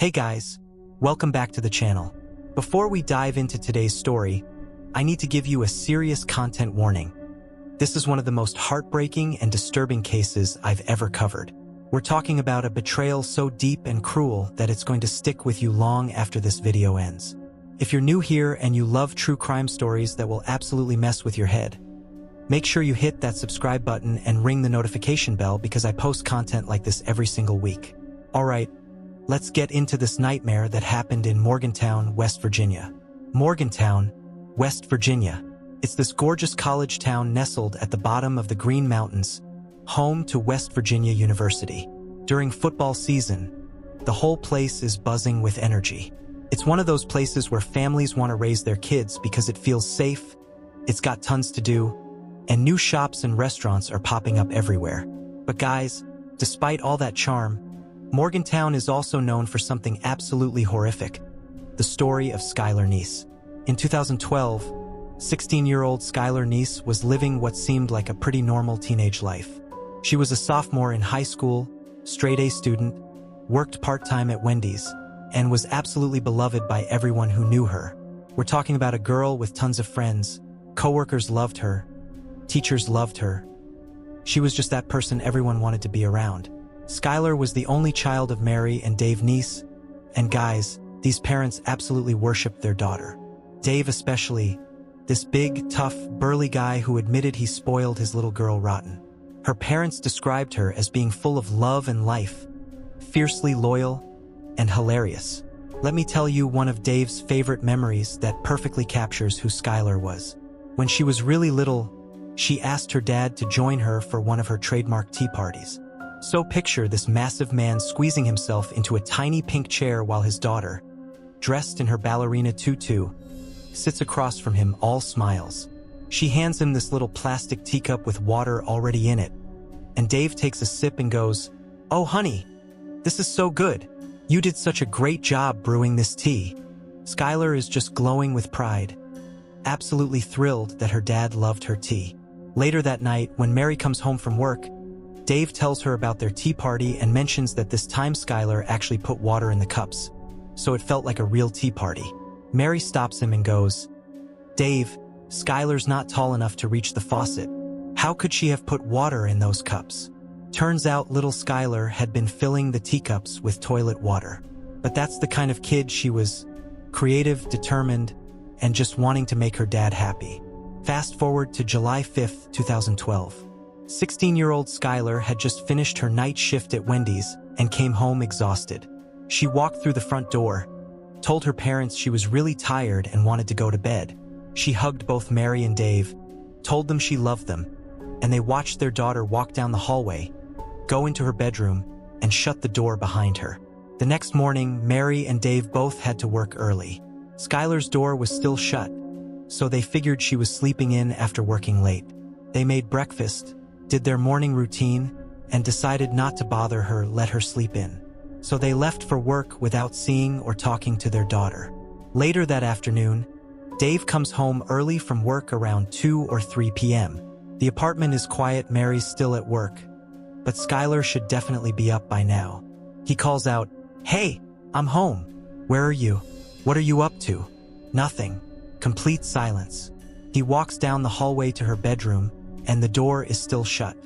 Hey guys, welcome back to the channel. Before we dive into today's story, I need to give you a serious content warning. This is one of the most heartbreaking and disturbing cases I've ever covered. We're talking about a betrayal so deep and cruel that it's going to stick with you long after this video ends. If you're new here and you love true crime stories that will absolutely mess with your head, make sure you hit that subscribe button and ring the notification bell because I post content like this every single week. Alright, let's get into this nightmare that happened in Morgantown, West Virginia. Morgantown, West Virginia. It's this gorgeous college town nestled at the bottom of the Green Mountains, home to West Virginia University. During football season, the whole place is buzzing with energy. It's one of those places where families want to raise their kids because it feels safe, it's got tons to do, and new shops and restaurants are popping up everywhere. But guys, despite all that charm, Morgantown is also known for something absolutely horrific: the story of Skylar Neese. In 2012, 16-year-old Skylar Neese was living what seemed like a pretty normal teenage life. She was a sophomore in high school, straight-A student, worked part-time at Wendy's, and was absolutely beloved by everyone who knew her. We're talking about a girl with tons of friends. Coworkers loved her. Teachers loved her. She was just that person everyone wanted to be around. Skylar was the only child of Mary and Dave Neese, and guys, these parents absolutely worshipped their daughter. Dave especially, this big, tough, burly guy who admitted he spoiled his little girl rotten. Her parents described her as being full of love and life, fiercely loyal, and hilarious. Let me tell you one of Dave's favorite memories that perfectly captures who Skylar was. When she was really little, she asked her dad to join her for one of her trademark tea parties. So picture this massive man squeezing himself into a tiny pink chair while his daughter, dressed in her ballerina tutu, sits across from him all smiles. She hands him this little plastic teacup with water already in it, and Dave takes a sip and goes, "Oh honey, this is so good. You did such a great job brewing this tea." Skylar is just glowing with pride, absolutely thrilled that her dad loved her tea. Later that night, when Mary comes home from work, Dave tells her about their tea party and mentions that this time Skylar actually put water in the cups, so it felt like a real tea party. Mary stops him and goes, "Dave, Skylar's not tall enough to reach the faucet. How could she have put water in those cups?" Turns out little Skylar had been filling the teacups with toilet water. But that's the kind of kid she was: creative, determined, and just wanting to make her dad happy. Fast forward to July 5th, 2012. 16-year-old Skylar had just finished her night shift at Wendy's and came home exhausted. She walked through the front door, told her parents she was really tired and wanted to go to bed. She hugged both Mary and Dave, told them she loved them, and they watched their daughter walk down the hallway, go into her bedroom, and shut the door behind her. The next morning, Mary and Dave both had to work early. Skylar's door was still shut, so they figured she was sleeping in after working late. They made breakfast, did their morning routine, and decided not to bother her, let her sleep in. So they left for work without seeing or talking to their daughter. Later that afternoon, Dave comes home early from work around 2 or 3 p.m. The apartment is quiet, Mary's still at work, but Skylar should definitely be up by now. He calls out, "Hey, I'm home. Where are you? What are you up to?" Nothing. Complete silence. He walks down the hallway to her bedroom, and the door is still shut.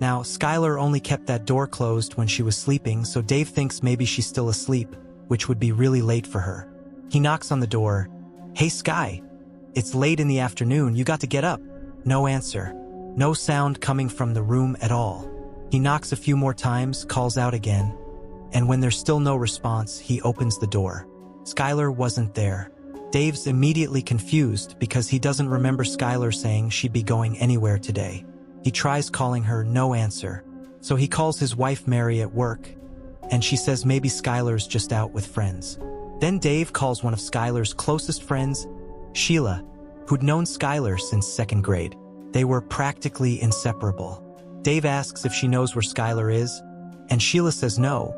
Now, Skylar only kept that door closed when she was sleeping, so Dave thinks maybe she's still asleep, which would be really late for her. He knocks on the door. "Hey Sky, it's late in the afternoon, you got to get up." No answer. No sound coming from the room at all. He knocks a few more times, calls out again, and when there's still no response, he opens the door. Skylar wasn't there. Dave's immediately confused because he doesn't remember Skylar saying she'd be going anywhere today. He tries calling her, no answer. So he calls his wife Mary at work, and she says maybe Skylar's just out with friends. Then Dave calls one of Skylar's closest friends, Sheila, who'd known Skylar since 2nd grade. They were practically inseparable. Dave asks if she knows where Skylar is, and Sheila says no,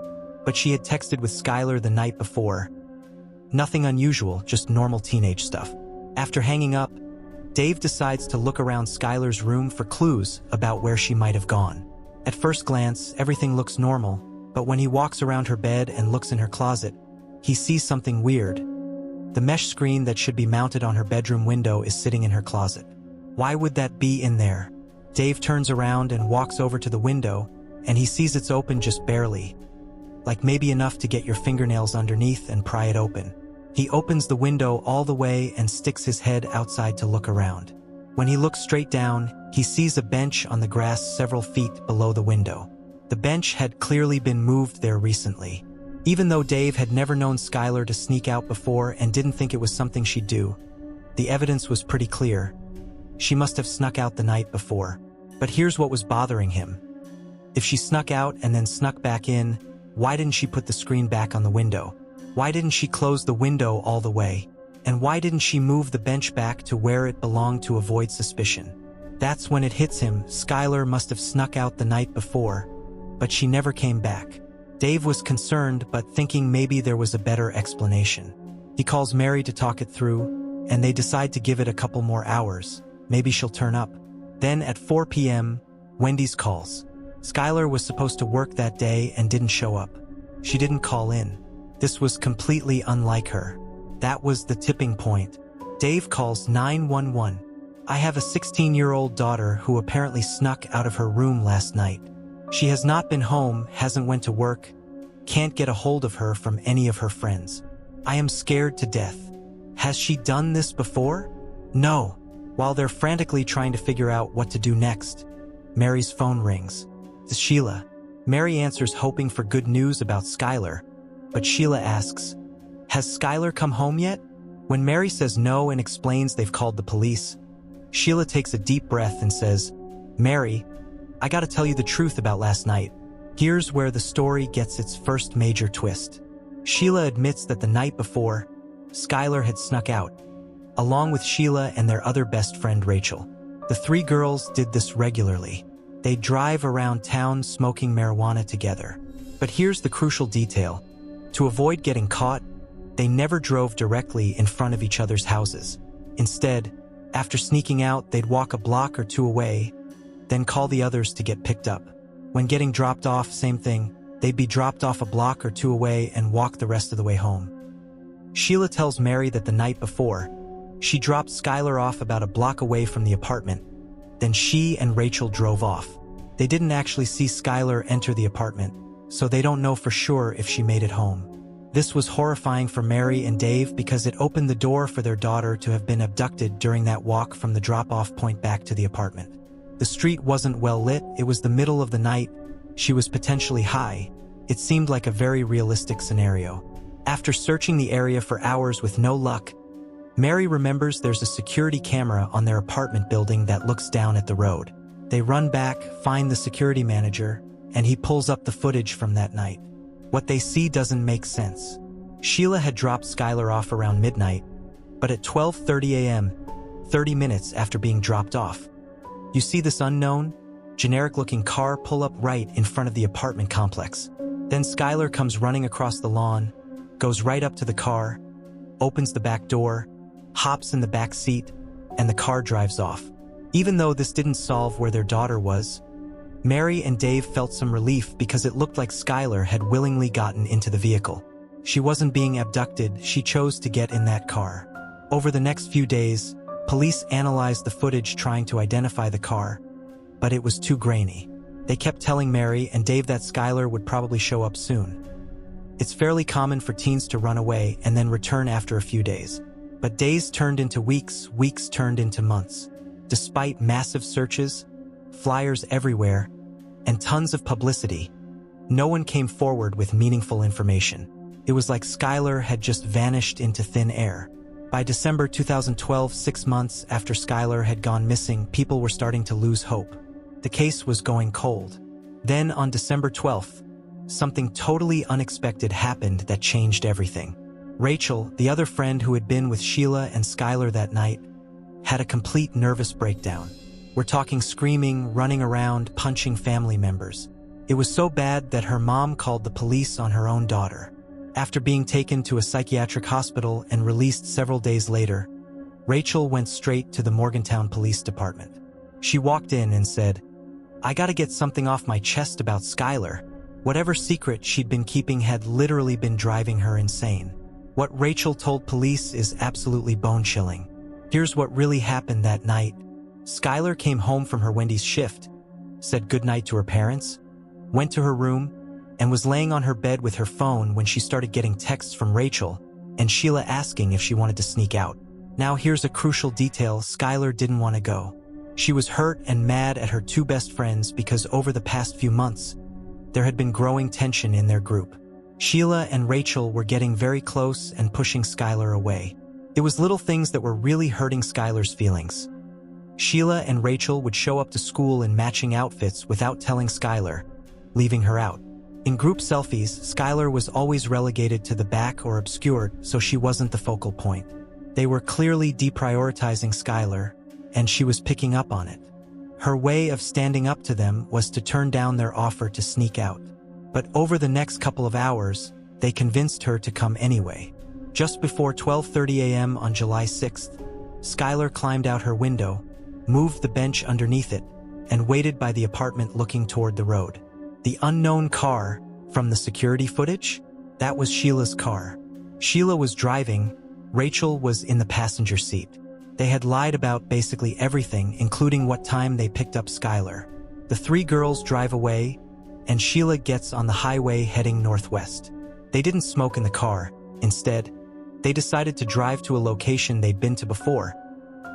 but she had texted with Skylar the night before. Nothing unusual, just normal teenage stuff. After hanging up, Dave decides to look around Skylar's room for clues about where she might have gone. At first glance, everything looks normal, but when he walks around her bed and looks in her closet, he sees something weird. The mesh screen that should be mounted on her bedroom window is sitting in her closet. Why would that be in there? Dave turns around and walks over to the window, and he sees it's open just barely, like maybe enough to get your fingernails underneath and pry it open. He opens the window all the way and sticks his head outside to look around. When he looks straight down, he sees a bench on the grass several feet below the window. The bench had clearly been moved there recently. Even though Dave had never known Skylar to sneak out before and didn't think it was something she'd do, the evidence was pretty clear. She must have snuck out the night before. But here's what was bothering him. If she snuck out and then snuck back in, why didn't she put the screen back on the window? Why didn't she close the window all the way? And why didn't she move the bench back to where it belonged to avoid suspicion? That's when it hits him. Skylar must have snuck out the night before, but she never came back. Dave was concerned, but thinking maybe there was a better explanation. He calls Mary to talk it through, and they decide to give it a couple more hours. Maybe she'll turn up. Then at 4 p.m., Wendy's calls. Skylar was supposed to work that day and didn't show up. She didn't call in. This was completely unlike her. That was the tipping point. Dave calls 911. I have a 16-year-old daughter who apparently snuck out of her room last night. She has not been home, hasn't went to work, can't get a hold of her from any of her friends. I am scared to death. Has she done this before? No. While they're frantically trying to figure out what to do next, Mary's phone rings. It's Sheila. Mary answers, hoping for good news about Skylar, but Sheila asks, has Skylar come home yet? When Mary says no and explains they've called the police, Sheila takes a deep breath and says, Mary, I gotta tell you the truth about last night. Here's where the story gets its first major twist. Sheila admits that the night before, Skylar had snuck out, along with Sheila and their other best friend Rachel. The three girls did this regularly. They'd drive around town smoking marijuana together. But here's the crucial detail. To avoid getting caught, they never drove directly in front of each other's houses. Instead, after sneaking out, they'd walk a block or two away, then call the others to get picked up. When getting dropped off, same thing. They'd be dropped off a block or two away and walk the rest of the way home. Sheila tells Mary that the night before, she dropped Skylar off about a block away from the apartment. Then she and Rachel drove off. They didn't actually see Skylar enter the apartment, so they don't know for sure if she made it home. This was horrifying for Mary and Dave because it opened the door for their daughter to have been abducted during that walk from the drop-off point back to the apartment. The street wasn't well lit, it was the middle of the night, she was potentially high. It seemed like a very realistic scenario. After searching the area for hours with no luck, Mary remembers there's a security camera on their apartment building that looks down at the road. They run back, find the security manager, and he pulls up the footage from that night. What they see doesn't make sense. Sheila had dropped Skylar off around midnight, but at 12:30 a.m., 30 minutes after being dropped off, you see this unknown, generic-looking car pull up right in front of the apartment complex. Then Skylar comes running across the lawn, goes right up to the car, opens the back door, hops in the back seat, and the car drives off. Even though this didn't solve where their daughter was, Mary and Dave felt some relief because it looked like Skylar had willingly gotten into the vehicle. She wasn't being abducted, she chose to get in that car. Over the next few days, police analyzed the footage trying to identify the car, but it was too grainy. They kept telling Mary and Dave that Skylar would probably show up soon. It's fairly common for teens to run away and then return after a few days. But days turned into weeks, weeks turned into months. Despite massive searches, flyers everywhere, and tons of publicity, no one came forward with meaningful information. It was like Skylar had just vanished into thin air. By December 2012, 6 months after Skylar had gone missing, people were starting to lose hope. The case was going cold. Then on December 12th, something totally unexpected happened that changed everything. Rachel, the other friend who had been with Sheila and Skylar that night, had a complete nervous breakdown. We're talking screaming, running around, punching family members. It was so bad that her mom called the police on her own daughter. After being taken to a psychiatric hospital and released several days later, Rachel went straight to the Morgantown Police Department. She walked in and said, "I gotta get something off my chest about Skylar." Whatever secret she'd been keeping had literally been driving her insane. What Rachel told police is absolutely bone-chilling. Here's what really happened that night. Skylar came home from her Wendy's shift, said goodnight to her parents, went to her room, and was laying on her bed with her phone when she started getting texts from Rachel and Sheila asking if she wanted to sneak out. Now here's a crucial detail: Skylar didn't want to go. She was hurt and mad at her two best friends because over the past few months, there had been growing tension in their group. Sheila and Rachel were getting very close and pushing Skylar away. It was little things that were really hurting Skylar's feelings. Sheila and Rachel would show up to school in matching outfits without telling Skylar, leaving her out. In group selfies, Skylar was always relegated to the back or obscured, so she wasn't the focal point. They were clearly deprioritizing Skylar, and she was picking up on it. Her way of standing up to them was to turn down their offer to sneak out. But over the next couple of hours, they convinced her to come anyway. Just before 12:30 a.m. on July 6th, Skylar climbed out her window, moved the bench underneath it, and waited by the apartment looking toward the road. The unknown car from the security footage? That was Sheila's car. Sheila was driving, Rachel was in the passenger seat. They had lied about basically everything, including what time they picked up Skylar. The three girls drive away, and Sheila gets on the highway heading northwest. They didn't smoke in the car. Instead, they decided to drive to a location they'd been to before,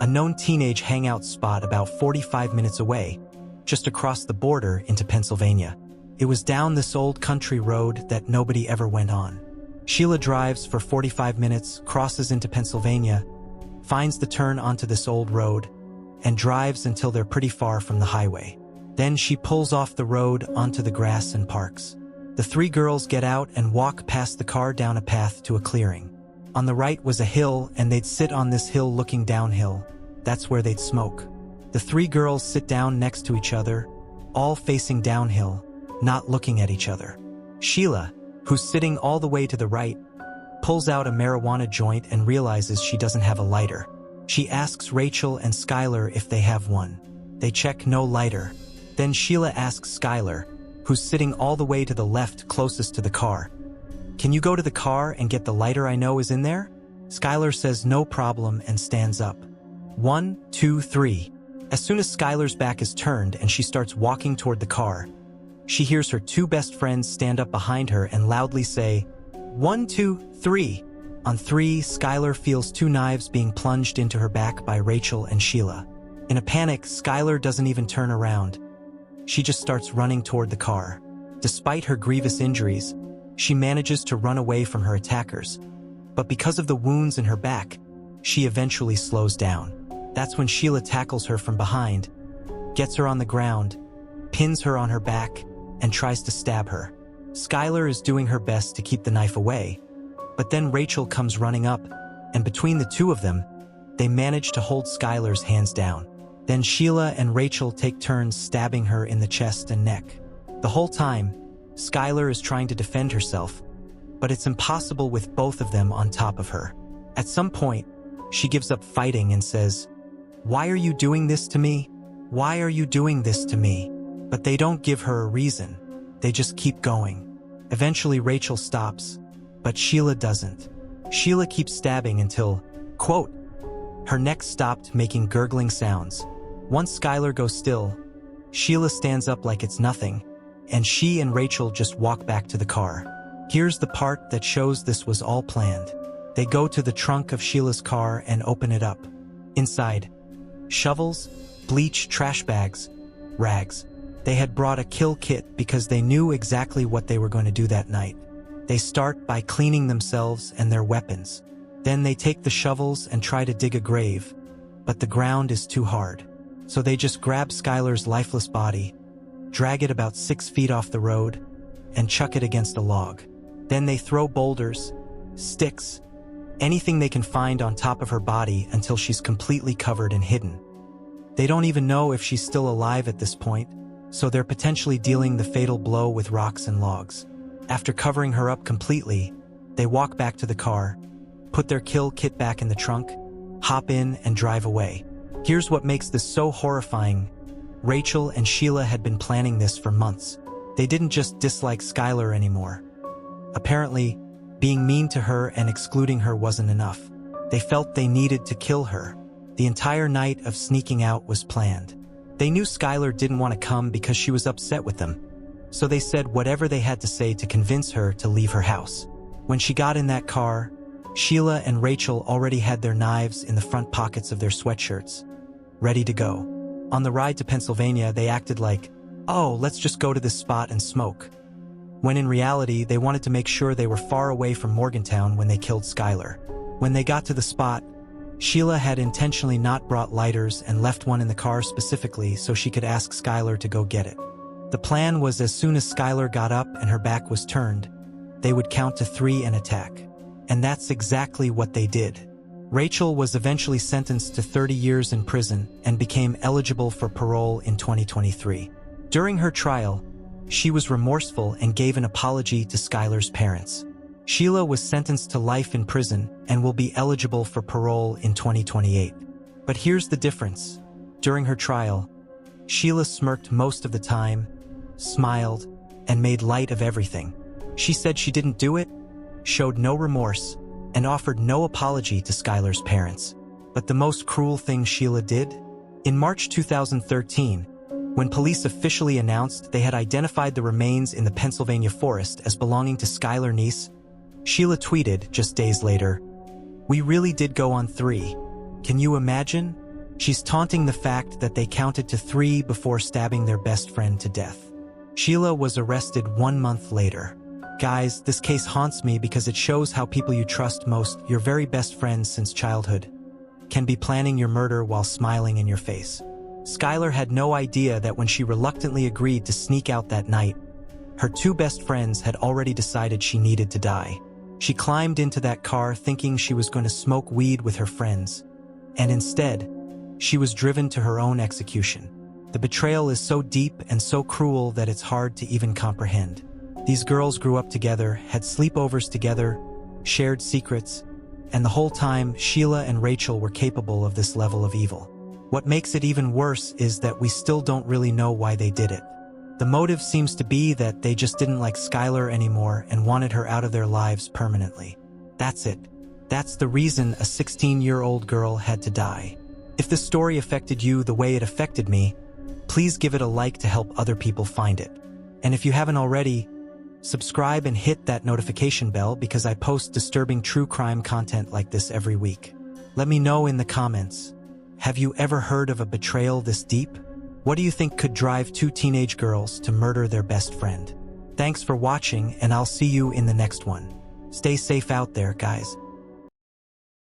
a known teenage hangout spot about 45 minutes away, just across the border into Pennsylvania. It was down this old country road that nobody ever went on. Sheila drives for 45 minutes, crosses into Pennsylvania, finds the turn onto this old road, and drives until they're pretty far from the highway. Then she pulls off the road onto the grass and parks. The three girls get out and walk past the car down a path to a clearing. On the right was a hill, and they'd sit on this hill looking downhill. That's where they'd smoke. The three girls sit down next to each other, all facing downhill, not looking at each other. Sheila, who's sitting all the way to the right, pulls out a marijuana joint and realizes she doesn't have a lighter. She asks Rachel and Skylar if they have one. They check no lighter. Then Sheila asks Skylar, who's sitting all the way to the left closest to the car, "Can you go to the car and get the lighter I know is in there?" Skylar says no problem and stands up. 1, 2, 3. As soon as Skylar's back is turned and she starts walking toward the car, she hears her two best friends stand up behind her and loudly say, 1, 2, 3. On 3, Skylar feels two knives being plunged into her back by Rachel and Sheila. In a panic, Skylar doesn't even turn around. She just starts running toward the car. Despite her grievous injuries, she manages to run away from her attackers. But because of the wounds in her back, she eventually slows down. That's when Sheila tackles her from behind, gets her on the ground, pins her on her back, and tries to stab her. Skylar is doing her best to keep the knife away, but then Rachel comes running up, and between the two of them, they manage to hold Skylar's hands down. Then Sheila and Rachel take turns stabbing her in the chest and neck. The whole time, Skylar is trying to defend herself, but it's impossible with both of them on top of her. At some point, she gives up fighting and says, "Why are you doing this to me? Why are you doing this to me?" But they don't give her a reason. They just keep going. Eventually Rachel stops, but Sheila doesn't. Sheila keeps stabbing until, quote, her neck stopped making gurgling sounds. Once Skylar goes still, Sheila stands up like it's nothing, and she and Rachel just walk back to the car. Here's the part that shows this was all planned. They go to the trunk of Sheila's car and open it up. Inside, shovels, bleach, trash bags, rags. They had brought a kill kit because they knew exactly what they were going to do that night. They start by cleaning themselves and their weapons. Then they take the shovels and try to dig a grave, but the ground is too hard. So they just grab Skylar's lifeless body, drag it about 6 feet off the road, and chuck it against a log. Then they throw boulders, sticks, anything they can find on top of her body until she's completely covered and hidden. They don't even know if she's still alive at this point, so they're potentially dealing the fatal blow with rocks and logs. After covering her up completely, they walk back to the car, put their kill kit back in the trunk, hop in, and drive away. Here's what makes this so horrifying. Rachel and Sheila had been planning this for months. They didn't just dislike Skylar anymore. Apparently, being mean to her and excluding her wasn't enough. They felt they needed to kill her. The entire night of sneaking out was planned. They knew Skylar didn't want to come because she was upset with them, so they said whatever they had to say to convince her to leave her house. When she got in that car, Sheila and Rachel already had their knives in the front pockets of their sweatshirts, ready to go. On the ride to Pennsylvania, they acted like, "Oh, let's just go to this spot and smoke," when in reality, they wanted to make sure they were far away from Morgantown when they killed Skylar. When they got to the spot, Sheila had intentionally not brought lighters and left one in the car specifically so she could ask Skylar to go get it. The plan was as soon as Skylar got up and her back was turned, they would count to 3 and attack. And that's exactly what they did. Rachel was eventually sentenced to 30 years in prison and became eligible for parole in 2023. During her trial, she was remorseful and gave an apology to Skylar's parents. Sheila was sentenced to life in prison and will be eligible for parole in 2028. But here's the difference. During her trial, Sheila smirked most of the time, smiled, and made light of everything. She said she didn't do it, showed no remorse, and offered no apology to Skylar's parents. But the most cruel thing Sheila did? In March 2013, when police officially announced they had identified the remains in the Pennsylvania forest as belonging to Skylar Neese, Sheila tweeted just days later, "We really did go on 3. Can you imagine?" She's taunting the fact that they counted to 3 before stabbing their best friend to death. Sheila was arrested 1 month later. Guys, this case haunts me because it shows how people you trust most, your very best friends since childhood, can be planning your murder while smiling in your face. Skylar had no idea that when she reluctantly agreed to sneak out that night, her 2 best friends had already decided she needed to die. She climbed into that car thinking she was going to smoke weed with her friends, and instead, she was driven to her own execution. The betrayal is so deep and so cruel that it's hard to even comprehend. These girls grew up together, had sleepovers together, shared secrets, and the whole time Sheila and Rachel were capable of this level of evil. What makes it even worse is that we still don't really know why they did it. The motive seems to be that they just didn't like Skylar anymore and wanted her out of their lives permanently. That's it. That's the reason a 16-year-old girl had to die. If the story affected you the way it affected me, please give it a like to help other people find it. And if you haven't already, subscribe and hit that notification bell because I post disturbing true crime content like this every week. Let me know in the comments. Have you ever heard of a betrayal this deep? What do you think could drive 2 teenage girls to murder their best friend? Thanks for watching, and I'll see you in the next one. Stay safe out there, guys.